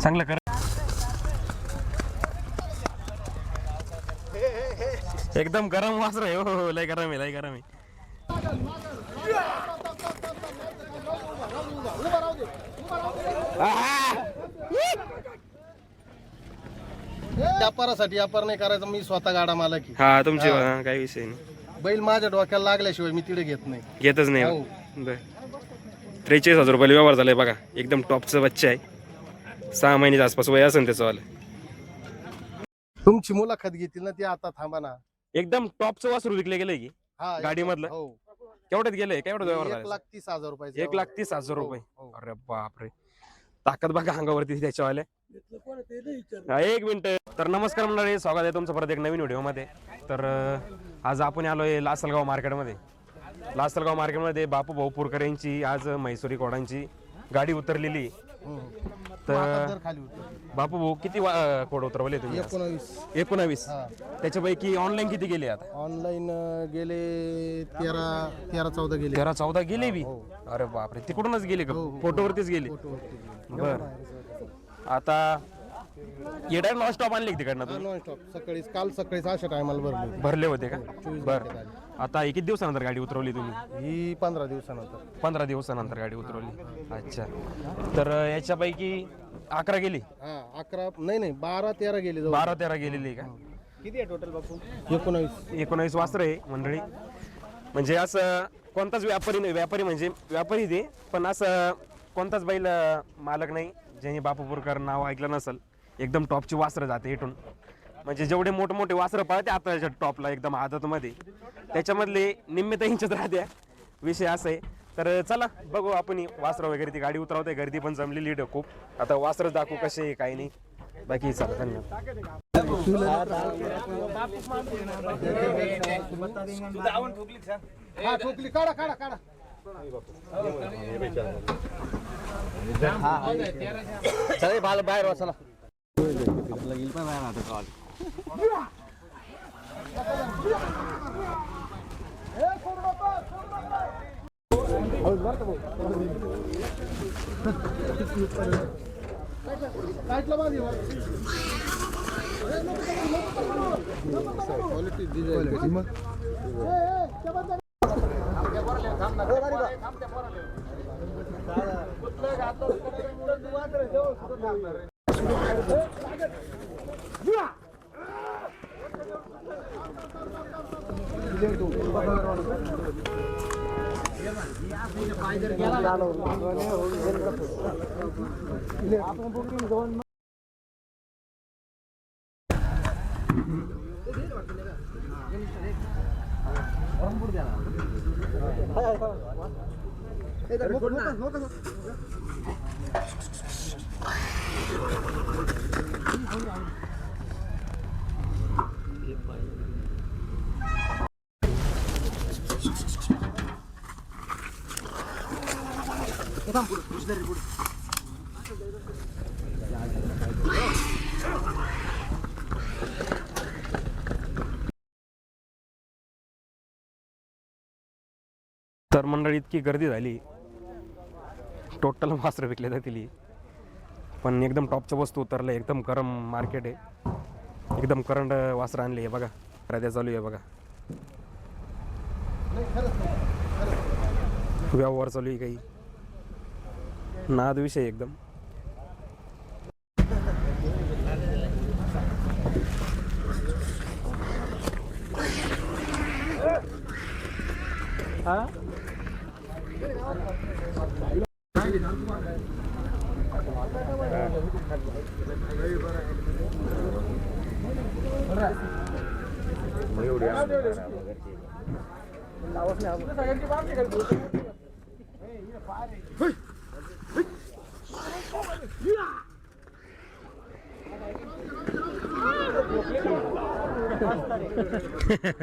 चांगलं कर एकदम गरम वासर आहे हो लय गरम आहे लय गरम आहे व्यापारासाठी व्यापार नाही करायचा मी स्वतः गाडा मालक आहे. हा तुमची काही विषय नाही बैल माझ्या डोक्याला लागल्याशिवाय मी तिथे घेत नाही. घेतच नाही बर 43,000 रुपये व्यवहार झालाय बघा एकदम टॉपचं बच्चा आहे 6 महिन्याच्या आसपास वय असेल त्याचं वाला तुमची मुलाखत घेतील ना ती आता थांबा ना. एकदम टॉपचं वासरू विकले गेलंय की हा गाडी मधलं हो केवढ्यात गेलंय केवढं व्यवहार झाला 1,30,000 रुपये 1,30,000 रुपये हो. अरे बापरे ताकद बघा अंगावरती त्याच्यावाले एक मिनिट तर नमस्कार मंडळी स्वागत आहे तुमचं परत एक नवीन व्हिडिओ मध्ये तर आज आपण आलोय लासलगाव मार्केटमध्ये लासलगाव मार्केटमध्ये बापू भाऊ पुरकर यांची आज म्हैसुरी कोडांची गाडी उतरलेली तर बापू भाऊ किती कोड उतरवले तुम्ही 19 त्याच्यापैकी ऑनलाईन किती गेले आता ऑनलाईन गेले 13-14 गेले 13-14 गेले बी अरे बापरे तिकडूनच गेले का फोटोवरतीच गेले बर आता येडा नॉन स्टॉप आणले तिकडनं नॉन स्टॉप काल सकाळी अशा टायमाला भरले होते का बर आता किती दिवसानंतर गाडी उतरवली तुम्ही ही 15 दिवसानंतर 15 दिवसानंतर गाडी उतरवली अच्छा तर याच्यापैकी 11 गेली 11 नाही 12-13 गेले 12-13 गेलेली का किती आहे टोटल बापू 19 वासर आहे मंडळी म्हणजे असं कोणताच व्यापारी म्हणजे व्यापारी दे पण असं कोणताच बैल मालक नाही ज्यांनी बापू पुरकर नाव ऐकलं नसेल एकदम टॉपची वासरं जाते इथून म्हणजे जेवढे मोठे वासरं पळते आता टॉपला एकदम आदतमध्ये त्याच्यामधले निम्मे इंचच राहत्या विषय असं आहे तर चला बघू आपण वासरं वगैरे ती गाडी उतरवते गर्दी पण जमलेली आहे खूप आता वासरं दाखवू कसे आहे काही नाही बाकी चला धन्यवाद चला बाल बाहेर वाचला तर मंडळी इतकी गर्दी झाली टोटल वासरं विकले जातील पण एकदम टॉपच्या वस्तू उतरल्या एकदम गरम मार्केट आहे एकदम करंट वासरं आणले आहे बघा राध्या चालू आहे बघा व्यवहार चालू आहे काही नाद विषय एकदम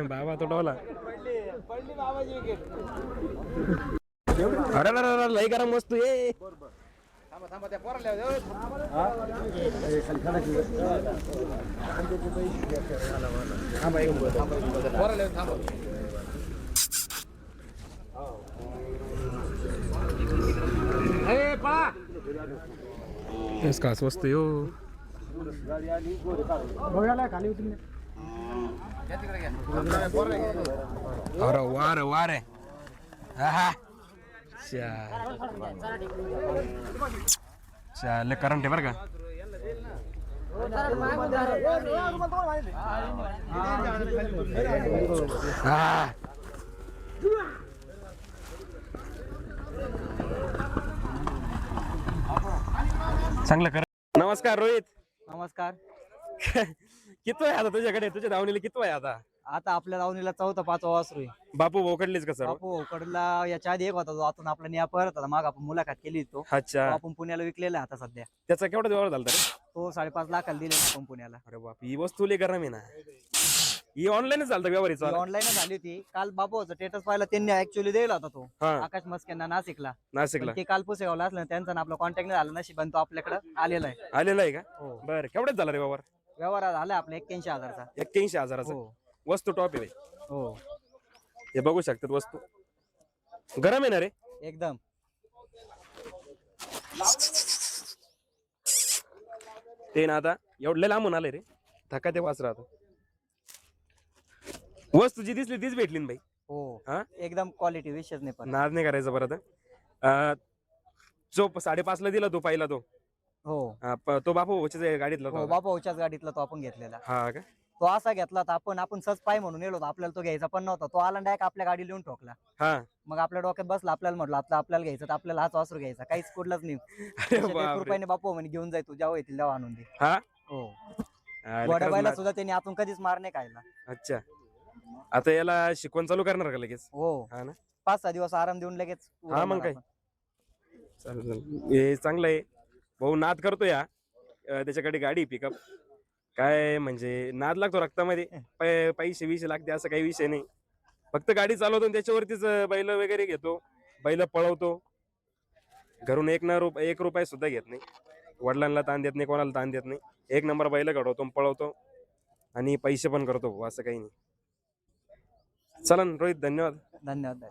बाबा तो डोला अरे लय गरम वस्तू ये तेच का स्वस्त यो अरे वार वार आहे आहा. चाल करंट आहे बरं का हा. चांगलं कर. नमस्कार रोहित. नमस्कार. किती आहे आता तुझ्याकडे तुझ्या धावणीला किती आहे आता आता आपल्या दावणीला 4-5 वासरू आहे. बापू भोकडलीच का सर बापू कडला याच्या आधी एक होता जो आता आपला निया परत होता माग आपण मुलाखत केली तो अच्छा आपण पुण्याला विकलेला आहे आता सध्या. त्याचा केवढा व्यवहार झाला रे तो 5.5 लाखाला दिलेला आपण पुण्याला. अरे बाप ही वस्तू लई गरम आहे ना ही ऑनलाईनच झालं व्यवहारीचा ऑनलाईन झाली होती. काल बापूचा स्टेटस पाहिला त्यांनी ऍक्च्युअली दिला होता तो हा आकाश मस्क्यांना नाशिकला. नाशिकला पण ते काल पुसेगावला असलं त्यांचा ना आपला कॉन्टॅक्ट नाही झाला नशीब तो आपल्याकडे आलेला आहे. आलेला आहे का हो बरं केवढ्याच झाला रे व्यवहार व्यवहार झाला आपला 81,000चा. 81,000चा हो वस्तू टॉप आहे हो हे बघू शकतात वस्तू गरम आहे ना रे एकदम. ते ना आता एवढं लांबून आले रे धक्का ते वाच राहतो वस्तू जी दिसली तीच भेटली ना भाई हो हा एकदम क्वालिटी विशेष नाही पण. नाद नाही करायचा परत जो 5.5 ला दिला तो पहिला तो हो तो बापू गाडीतला हो तो बापूच्याच गाडीतला तो आपण घेतलेला. हा का तो असा घेतला होता आपण सहज पाय म्हणून येलो होतो आपल्याला तो घ्यायचा पण नव्हता. तो आला डायरेक्ट आपल्या गाडी लिहून ठोकला. हा मग आपल्या डोक्यात बसला आपल्याला म्हटलं आपल्याला घ्यायचं तर आपल्याला हाच वासरू घ्यायचा काहीच कुठलाच नाही. अरे 1 बापरे. रुपयाने बापू म्हणे घेऊन जाय तू जेव्हा येतील तेव्हा आणून दे. हा हो अरे गोड्या खरंच बायला नाद. सुद्धा त्यांनी आतून कधीच मार नाही खायला. अच्छा आता याला शिकवण चालू करणार का लगेच हो हा ना 5-6 दिवस आराम देऊन लगेच हा मग काय चालेल हे चांगलं आहे भाऊ नाद करतो या त्याच्याकडे गाडी पिकअप काय म्हणजे नाद लागतो रक्तामध्ये पैसे विषय लागते असं काही विषय नाही फक्त गाडी चालवतो आणि त्याच्यावरतीच बैल वगैरे घेतो बैल पळवतो घरून 1 रुपया सुद्धा घेत नाही वडिलांना ताण देत नाही कोणाला ताण देत नाही 1 नंबर बैल घडवतो पळवतो आणि पैसे पण करतो असं काही नाही चला रोहित धन्यवाद धन्यवाद.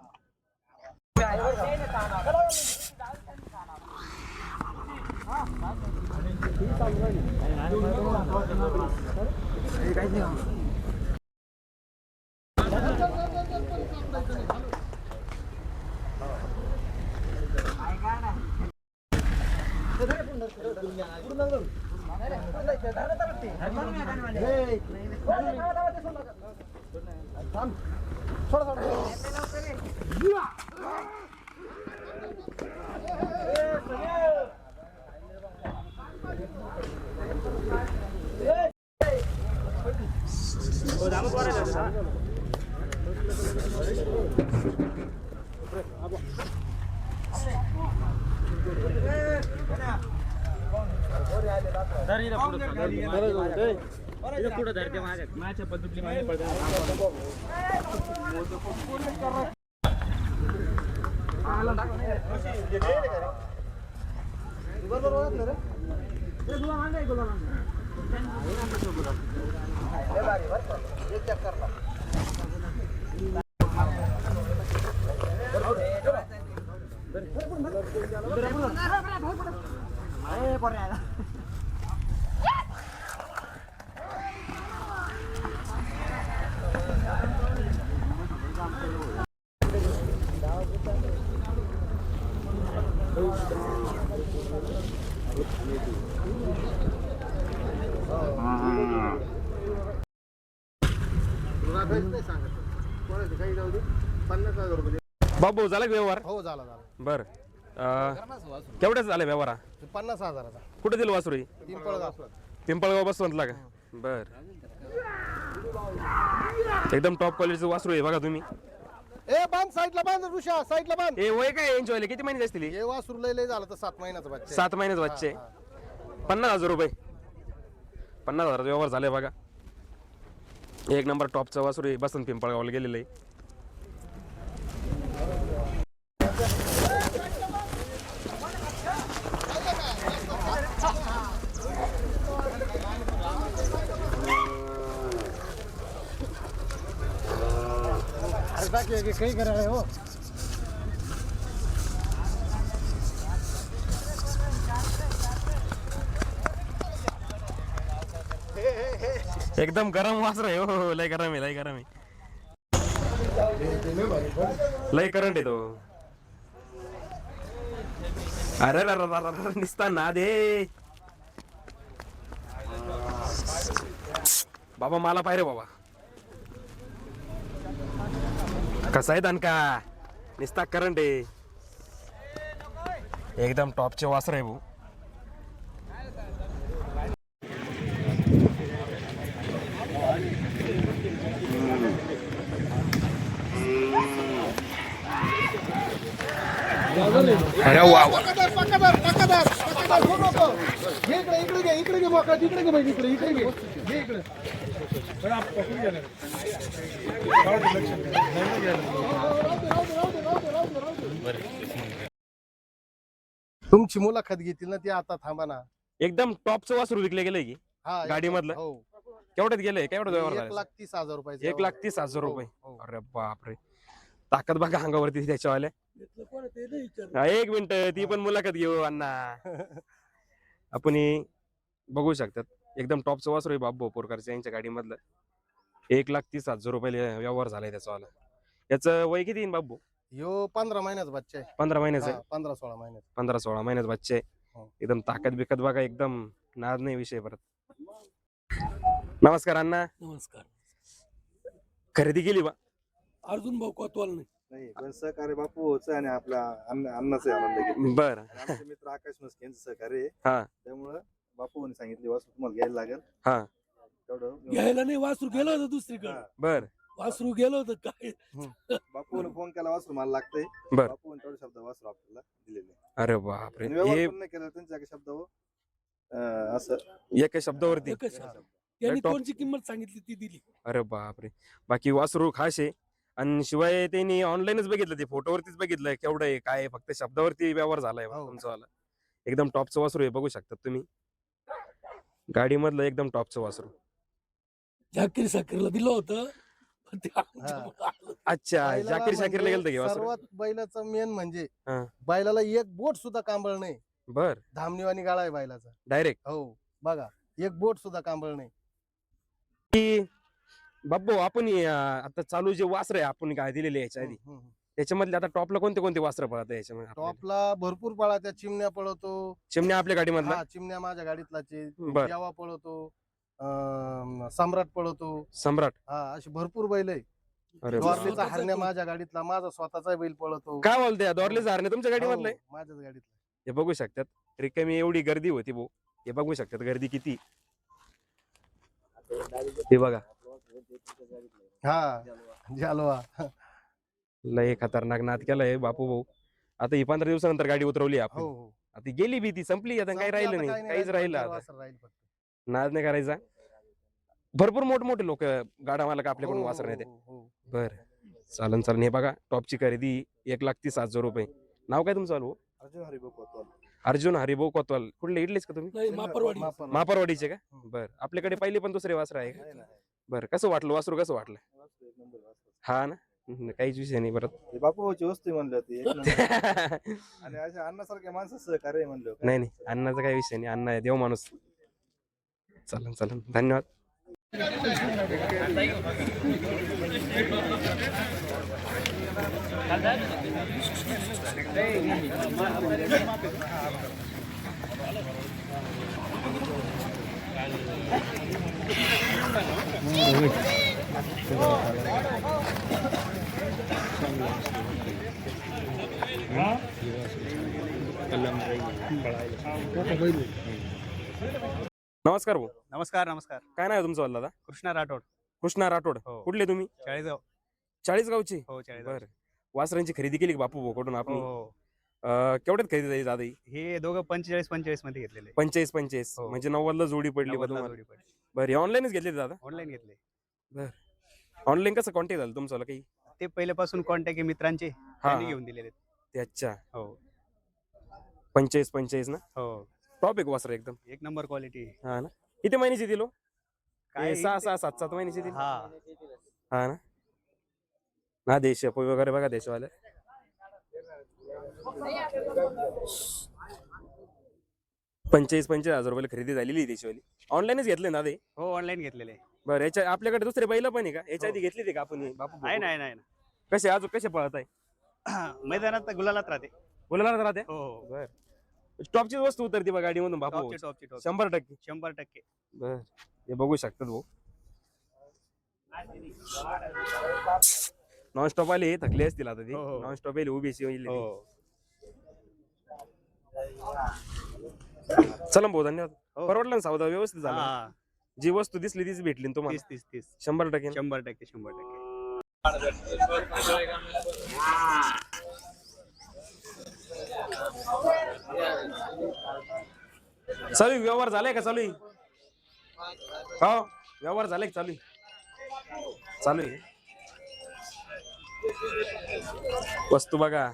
बाबू झाला का व्यवहार हो झाला बर केवढ्याच झाला व्यवहार हा? 50,000चा कुठे दिलं वासुरी पिंपळगाव. पिंपळगाव बसवंतला का बर एकदम टॉप क्वालिटीचं वासरू आहे बघा तुम्ही ए बांध साईडला बांध ऋषा साईडला बांध. ए वय काय एन्जॉय किती महिने असतील हे वासरू लय झालं तर 7 महिन्याचा बच्चा आहे. 7 महिन्याचे बच्चे 50,000 रुपये 50,000 व्यवहार झाले बघा 1 नंबर टॉपचा वासरू आहे बसंत पिंपळगावला गेलेलं आहे काही करा हो. एकदम गरम वासर आहे हो, लय गरम आहे, लय गरम आहे, लय करंट आहे तो. अरे निसता ना दे बाबा, मला पाहिजे बाबा. कसा आहे दणका, निसता करंट आहे, एकदम टॉपचे वासर आहे भाऊ. अरे वा वा. इकडे घे मोका, इकडे घे बाई, इकडे घे इकडे. तुमची मुलाखत घेतील ना, ती आता थांबा ना. एकदम टॉपचं वासरू विकले गेलंय की हा, गाडीमधलं? हो. केवढ्यात गेलंय, केवढ्यात व्यवहार 1,30,000 रुपये. 1,30,000 रुपये. हो. अरे बापरे, ताकद बघा अंगावरती त्याच्यावाल्या. हा, एक मिनिट, ती पण मुलाखत घेऊ अण्णा. आपण बघू शकतात, एकदम टॉपचं वासरू आहे बाबू पोरकरच्या यांच्या गाडीमधलं. 1,30,000 रुपये व्यवहार झालाय त्याचावाला. याचं वय किती येईन बाबू? यो 15 महिन्याचा बच्चा आहे. 15 महिन्याचं आहे. 15-16 महिन्यात. 15-16 महिन्याचा बच्चा आहे. हो. एकदम ताकद बिकत बघा, एकदम नाद नाही विषय परत. नमस्कार अण्णा. नमस्कार. खरेदी केली बा? अर्जुन भाऊ कोतवाल नाही पण सहकार्य बापू होतं आणि आपला अन्नाचं आनंद बर. आमचे मित्र आकाश मस्के यांचं सहकार्य आहे. हा. त्यामुळं बापूने सांगितले वासरू तुम्हाला घ्यायला लागेल. हा. तेवढं घ्यायला नाही, वासरू गेलो होतं दुसरीकडे. बर. वासरू गेलो होतं काय. बापूने फोन केला वासरू मला लागतंय. बर. बापूने तेवढे शब्द वासरू आपल्याला दिलेले. अरे बापरे, व्यवहार हे पण नाही केला त्यांच्या एका शब्दावर. असं एका शब्दावरती. एकच शब्द. त्यांनी टॉप- कोणची किंमत सांगितली ती दिली. अरे बापरे, बाकी वासरू खास आहे. आणि शिवाय त्यांनी ऑनलाईनच बघितलं, ते फोटोवरतीच बघितलंय केवढं आहे काय आहे. फक्त शब्दावरती व्यवहार झालाय हो. तुमचावाला. एकदम टॉपचं वासरू आहे, बघू शकतात तुम्ही गाडीमधलं, एकदम टॉपचं वासरू. झाकीर साकीरला दिलं होतं पण ते आमच्या मुलं आलं. अच्छा, बैलाला जाकीर शाकीरला म्हणजे गेलं की वासरू? सर्वात बैलाचं मेन म्हणजे हा. बैलाला एक बोट सुद्धा कांबळ नाही. बर. धामणीवाणी गाळा आहे बैलाचा. डायरेक्ट. हो बघा, एक बोट सुद्धा कांबळ नाही. बाबू आपण आता चालू जे वासर आहे आपण काय दिलेले याच्या आधी, हम्म, हम्म. त्याच्यामधले आता टॉपला कोणते कोणते वासर पळत आहे याच्यामध्ये आपल्याला? टॉपला भरपूर पळा, त्या चिमण्या पळवतो. चिमण्या आपल्या गाडीमधला? हा, चिमण्या माझ्या गाडीतलाचे. बर. यावा पळवतो, सम्राट पळवतो. सम्राट. हा, अशी भरपूर बैल आहे. अरे द्वारलेचा स्वतःचा हरण्या तो- माझ्या गाडीतला, माझा स्वतःचा बैल पळवतो. काय बोलते, दोरले झारणे तुमच्या गाडीमधलं आहे? हो, माझ्याच गाडीतला. हे बघू शकतात, रिकामी एवढी गर्दी होती भाऊ. हे बघू शकतात गर्दी किती. हे बघा, हा, जालवा. लय खतरनाक नाद केलाय बापू भाऊ. आता ही 15 दिवसानंतर गाडी उतरवली हो आपण. हो. आता गेली बी ती, संपली आता, काही राहिलं आता नाही, काही काहीच राहिलं चार आता. वासरं राहील फक्त. नाद नाही करायचा. भरपूर मोठमोठे लोक गाडा मालक आपल्याकडून हो, वासर हो, नेते. हो, हो. बर, चालन चालन. हे बघा, टॉपची खरेदी 1,30,000 रुपये. नाव काय तुमचं भाऊ? अर्जुन हरिभाऊ कोतवाल. अर्जुन हरिभाऊ कोतवाल. कुठले, इडलेच का तुम्ही? नाही, मापरवाडी. मापारवाडीचे का? बर. आपल्याकडे पहिले पण दुसरे वासर आहे का? आहे ना. बर. कसं वाटलं वासरू, कसं वाटलं? वासरू एक नंबर वासरू. हा ना, काहीच विषय नाही परत. हे बापूची वस्तू आहे म्हणलं होती एक नंबर. आणि अशा अन्नासारख्या माणसं सहकार्य आहे म्हणलं होतं. नाही नाही, अन्नाचा काही विषय नाही, अण्णा आहे देव माणूस. चालन चालन, धन्यवाद. नमस्कार भाऊ. नमस्कार नमस्कार. काय नाव आहे तुमचं दादा? कृष्णा राठोड. कृष्णा राठोड. हो. कुठले तुम्ही? चाळीसगाव. 40 गावची? हो, चाळीसगाव. बर. वासरांची खरेदी केली का बापू भाऊ कडून हो आपण? हो. केवढ्यात खरेदी झाली दादा ही? हे दोघं 45 मध्ये घेतलेले. 45 हो. म्हणजे 90ला जोडी पडली बा तुम्हाला? बरं, हे ऑनलाईनच घेतले दादा? ऑनलाईन घेतले. ऑनलाईन कसं कॉन्टॅक्ट झालं तुमचं काही? ते पहिल्यापासून कॉन्टॅक्ट आहे मित्रांचे, त्यांनी घेऊन दिलेले. ते अच्छा. हो 45 ना? हो. टॉप एक वासर एकदम. एक नंबर क्वालिटी. हा ना. किती महिन्याची दिलो? काय 6 7 महिन्याची दिली. हा. हा ना. ना देश वगैरे बघा देशवाले. ₹25,000 रुपयाला खरेदी झालेली आहे देशवाली. ऑनलाईनच घेतले ना ते. हो ऑनलाईन घेतलेले बरं याच्या आपल्याकडे दुसरे बैल पण आहे का? याच्या आधी घेतली ते का आपण बापू? आहे ना कसे अजून कसे पळत आहे? मैदानात गुलालात राहते. बोलायला राहते. हो हो बर टॉपचीच वस्तू उतरते बघ गाडीमधून बापू. टॉपची 100%. 100%. बर हे बघू शकतात भाऊ. नॉनस्टॉप आले थकले असतील आता ते. हो, हो. नॉनस्टॉप आले उभीची होईल. हो चला भाऊ धन्यवाद. हो. परवडला ना सौदा व्यवस्थित झाला. हा जी वस्तू दिसली तीच भेटली ना तुम्हाला. 30 100%. 100%. चालू आहे? व्यवहार झालाय का? चालू आहे. हो व्यवहार झालाय का? चालू आहे. चालू आहे. वस्तू बघा.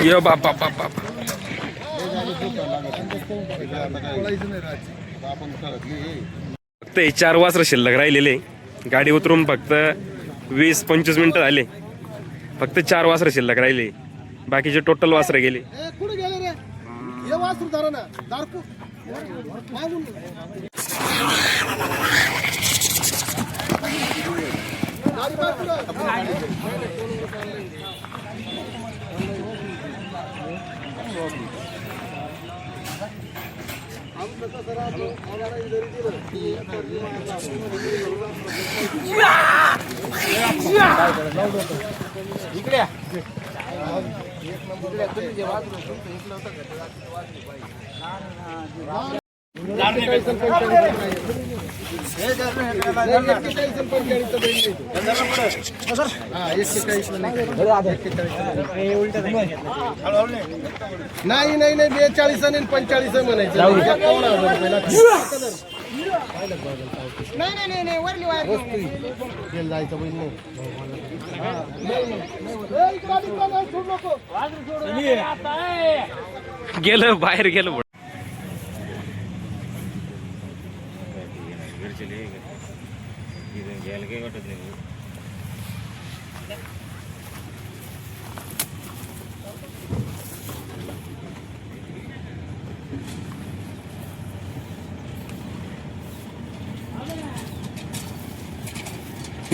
ये बाप बाप बाप बाप. फक्त हे 4 वासर शिल्लक राहिलेले. गाडी उतरून फक्त 20-25 मिनिटं झाले. फक्त 4 वासर शिल्लक राहिले. बाकीचे टोटल वासर गेले. कुठे गेले रे? हे वासरू धरा ना दारकू मागून गाडी बाजूला. नाही नाही नाही 42 आणि 45 म्हणायचं. जायचं बैल नाही. गेलं बाहेर गेलं.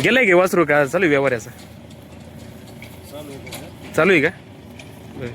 गेलाय की वासरू का? चालू आहे व्यवहार याचा? चालू आहे का? बरं.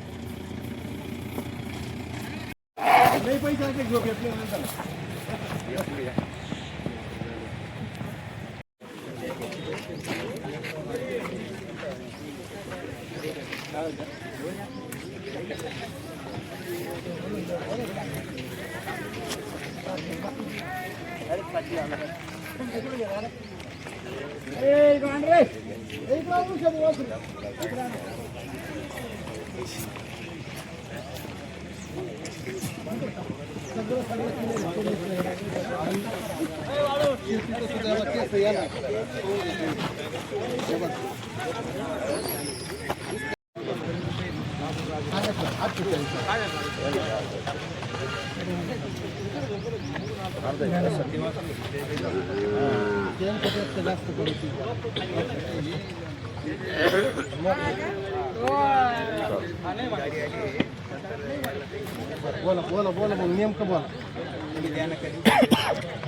बोला बोला बोला बोला नेमकं बोला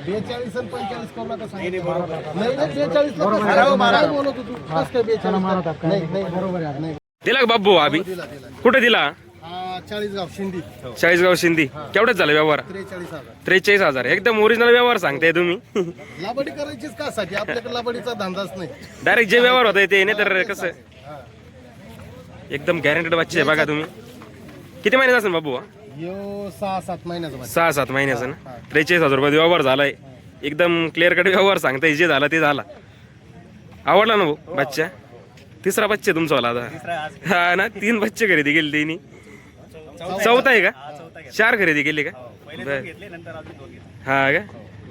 42 आणि 45 करू नका सांगितलं. नाही नाही 42 काय बोलत होतो तू कसं काय 42 नाही बरोबर आहे नाही दिला का बाबू अभि कुठे दिला 40 गाव शिंदी 40 शिंदी केवढ्याच झाला व्यवहार 43,000 43,000 एकदम ओरिजिनल व्यवहार सांगताय तुम्ही लाबडी करायचीच कासाठी आपल्याकडे लाबडीचा धंदाच नाही. डायरेक्ट जे व्यवहार होता ते नाही तर कसं एकदम गॅरंटेड बच्चे आहे बघा तुम्ही. किती महिन्याचा असेल बाबू यो 6-7 महिन्याचा बच्चा. 6-7 महिन्याचा ना 43,000 रुपये व्यवहार झालाय एकदम क्लिअर कट व्यवहार सांगताय जे झाला ते झाला. आवडला ना भाऊ बच्चा तिसरा बच्चे तुमचा वाला आता हा ना 3 बच्चे खरेदी केले त्यांनी चौथा आहे का 4 खरेदी केली का बर घेतले नंतर अजून 2 घेतले. हा का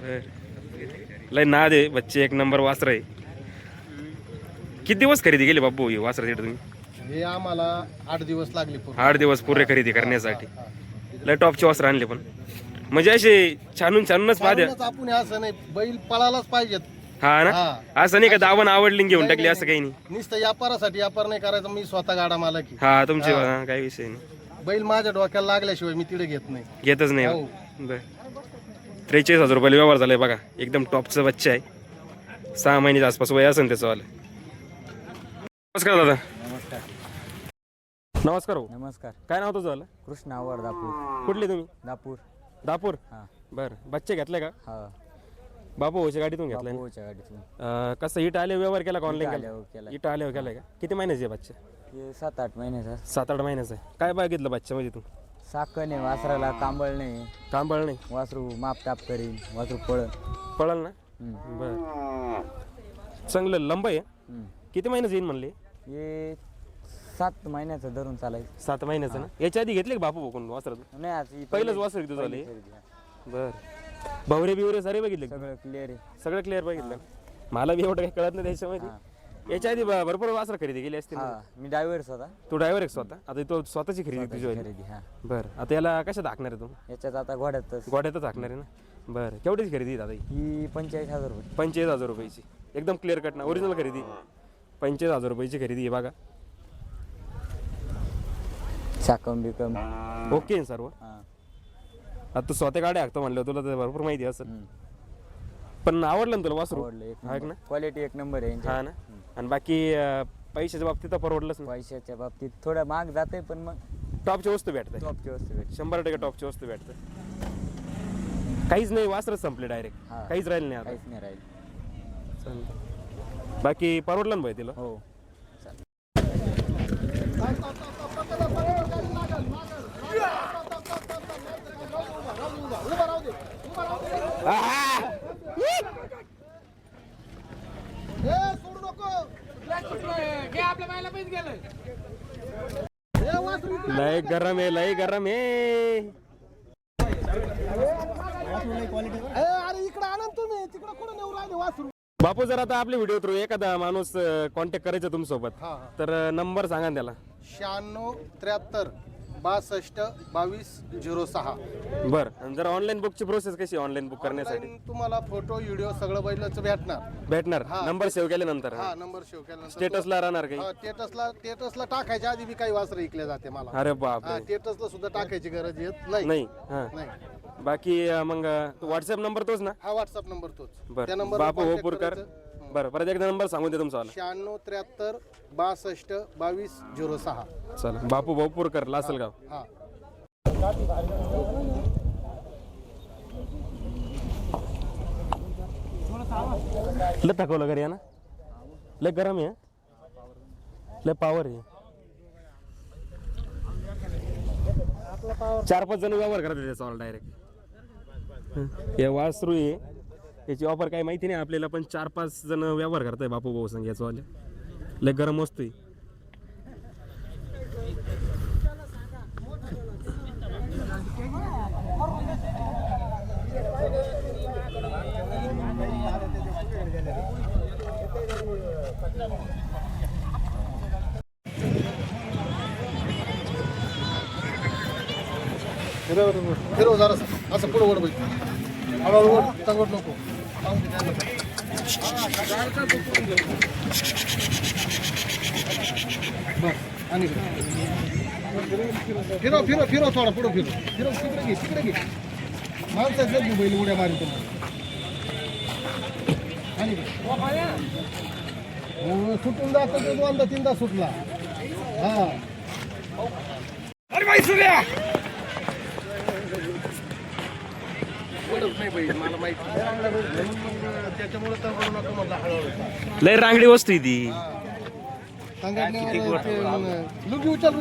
बर लय ना दे बच्चे एक नंबर वासर आहे. किती दिवस खरेदी केली बाबू ही वासर तिथे तुम्ही हे आम्हाला 8 दिवस लागले पूर्ण. 8 दिवस पुरे खरेदी करण्यासाठी लय टॉपचे वस्त्र आणले पण म्हणजे असे छानूनच पाहते चालूनच आपण हे असं नाही बैल पळायलाच पाहिजेत. हा ना असं नाही का दावण आवडली आणि घेऊन टाकली असं काही नाही. नुसतं व्यापारासाठी व्यापार नाही करायचा. मी स्वतः गाडा मालक आहे. हा तुमची काही विषय नाही बैल माझ्या डोक्याला लागल्याशिवाय मी तिथे घेत नाही. घेतच नाही हो. बर 43,000 रुपये व्यवहार झालाय बघा एकदम टॉपचं बच्चा आहे 6 महिन्याच्या आसपास वय असेल त्याचं वालं. नमस्कार दादा नमस्कार हो नमस्कार. काय नाव तुझं झालं कृष्ण आवर दापूर. कुठले तुम्ही दापूर. दापूर हा बरं बच्चे घेतले का हा बाबू भाऊच्या गाडीतून घेतलाय ना? बापूच्या गाडीतून कसं इट आले व्यवहार केला का ऑनलाईन आल्यावर केला. इट आल्यावर केलाय का किती महिन्याचे आहे बच्चा हे 7-8 महिन्याचा. 7-8 महिन्याचा आहे काय बघितलं बच्चा म्हणजे तू साखर नाही वासराला कांबळ नाही. कांबळ नाही वासरू माप टाप करीन वासरू पळण. पळल ना बर चांगलं लंब आहे किती महिन्याचं येईन म्हणले हे 7 महिन्याचं धरून चालायचं. 7 महिन्याचं ना याच्या आधी घेतले का बापू बघून वासर नाही आज ही पहिलंच वासर तुझं झाले खरेदी आहे. बर भवरे बिवरे सारे बघितले का? सगळं क्लिअर आहे. सगळं क्लिअर बघितलं मला बी एवढं काही कळत नाही त्याच्यामध्ये याच्या आधी भरपूर वासर खरेदी केली असते हा मी ड्रायव्हर स्वतः. तू ड्रायव्हर आहे स्वतः आता तो स्वतःची खरेदी तुझी होईल खरेदी हा. बरं आता याला कशात हाकणार आहे तू याच्यात आता घोड्यातच गोड्यातच हाकणार आहे ना बरं केवढीच खरेदी दादा ही 45,000 रुपये. 45,000 रुपयाची एकदम क्लिअर कट ना ओरिजिनल खरेदी 45,000 रुपयाची खरेदी आहे बघा शाकम बिकम ओके आहे सर्व हा. आता तू स्वतः गाडी हाकतो म्हणलं तुला तर भरपूर माहिती असेल पण आवडलं ना तुला वासरू आवडलं एक हाक ना नंबर. क्वालिटी एक नंबर आहे यांची. हा ना आणि बाकी पैशाच्या बाबतीत तर परवडलंच ना पैशाच्या बाबतीत थोडं महाग जाते पण मग टॉपची वस्तू भेटते टॉपची वस्तू भेटते. 100% टॉपची वस्तू भेटते काहीच नाही वासरच संपले डायरेक्ट हा. काहीच राहिलं नाही आता काहीच नाही राहील. चालेल. बाकी परवडलं ना भाई तिला हो सोडू नको. लय गरम आहे लय गरम आहे अरे इकडे आणा तुम्ही तिकडे कुठे नेऊ राहिले वासरू. बापू जर आता आपल्या व्हिडिओ थ्रू एखादा माणूस कॉन्टॅक्ट करायचा तुमच्यासोबत तर नंबर सांगा ना त्याला 96 73 62 22 06. बर आणि जर ऑनलाईन बुकची प्रोसेस कशी ऑनलाईन बुक करण्यासाठी Online तुम्हाला फोटो व्हिडिओ सगळं बैलाचं भेटणार. भेटणार हा. नंबर सेव्ह केल्यानंतर हा नंबर सेव्ह केल्यानंतर स्टेटसला राहणार काही स्टेटसला टाकायच्या आधी बी काही वासरं ऐकले जाते मला. अरे बाप हा स्टेटसला सुद्धा टाकायची गरज येत नाही. नाही हा नाही. बाकी मग व्हॉट्सअप नंबर तोच ना हा व्हॉट्सअप नंबर तोच. बर त्या नंबर बापू होपूरकर बरं परत एकदा नंबर सांगून दे तुमचा 96 73 62 22 06. चला बापू होपूरकर लासलगाव हा लय थकवलं घरी ना लय गरम आहे लय पावर आहे 4-5 जण व्यवहार करतात त्याचा डायरेक्ट हे वासरू आहे याची ऑफर काही माहिती नाही आपल्याला पण 4-5 जण व्यवहार करताय बापू भाऊ संग याचं वाले लय गरम वस्तू आहे फिरव जरा असं पुढे वड बैठ. हळूहळू वड तंगड नको. बस आणि फिरो फिरो फिरो थोडा पुढं फिरो फिरो तिकडे घे माणसाचं बैल उड्या मारी तुम्हाला आणि सुटून जातो तो दोनदा तीनदा सुटला हा मला माहिती त्याच्यामुळे तर करू नका म्हटलं हळूहळू लय रांगडी वस्तू आहे ती. लुकी उचल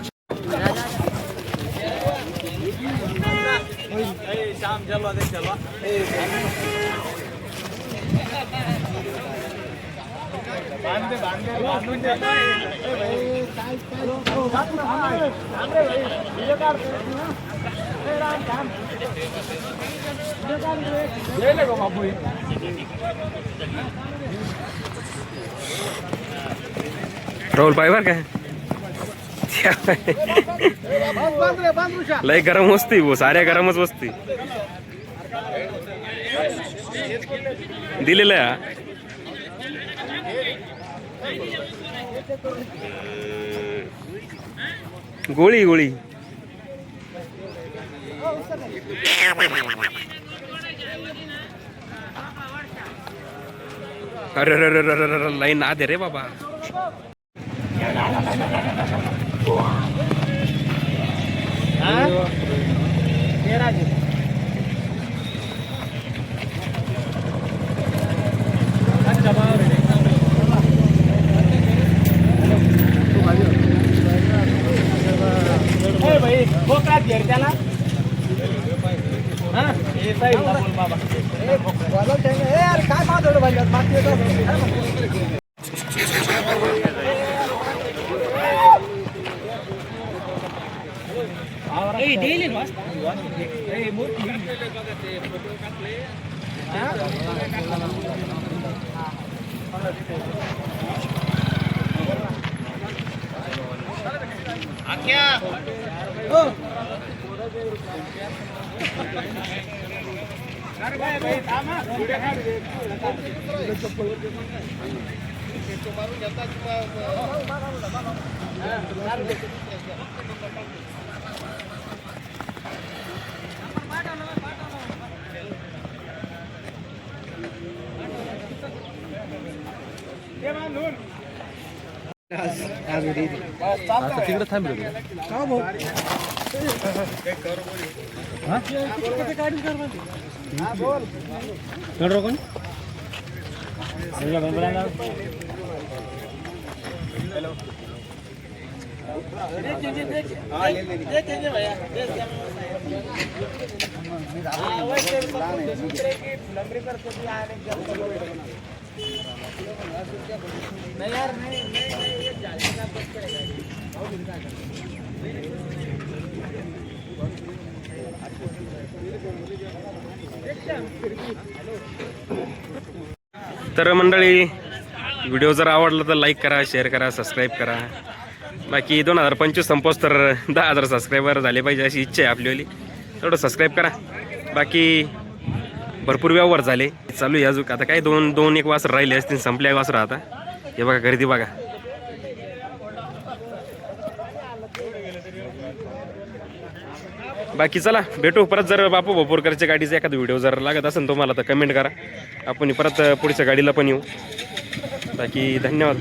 राहुल पाय बर काय लय गरम वस्ती वो साऱ्या गरमच वस्ती दिलेलं आहे हा. गोळी गोळी अरे अरे अरे अरे अरे लय ना दे रे बाबा. काय माधवलं भाई माती तिकडे थांबलो तर मंडळी व्हिडिओ जर आवडला तर लाईक करा, शेअर करा, सबस्क्राईब करा. बाकी 2025 संपोस तर 10,000 सबस्क्रायबर झाले पाहिजे अशी इच्छा आहे आपलीवाली. तेवढं सबस्क्राईब करा. बाकी भरपूर व्यवहार झाले चालू आहे अजून. आता काय दोन एक वासर राहिले असतील, संपल्या वासर आता. हे बघा गर्दी बघा. बाकी चला भेटू परत. जर बापू भोपोरकरच्या गाडीचा एखादा व्हिडिओ जर लागत असेल तुम्हाला तर कमेंट करा. आपण परत पुढच्या गाडीला पण येऊ. बाकी धन्यवाद.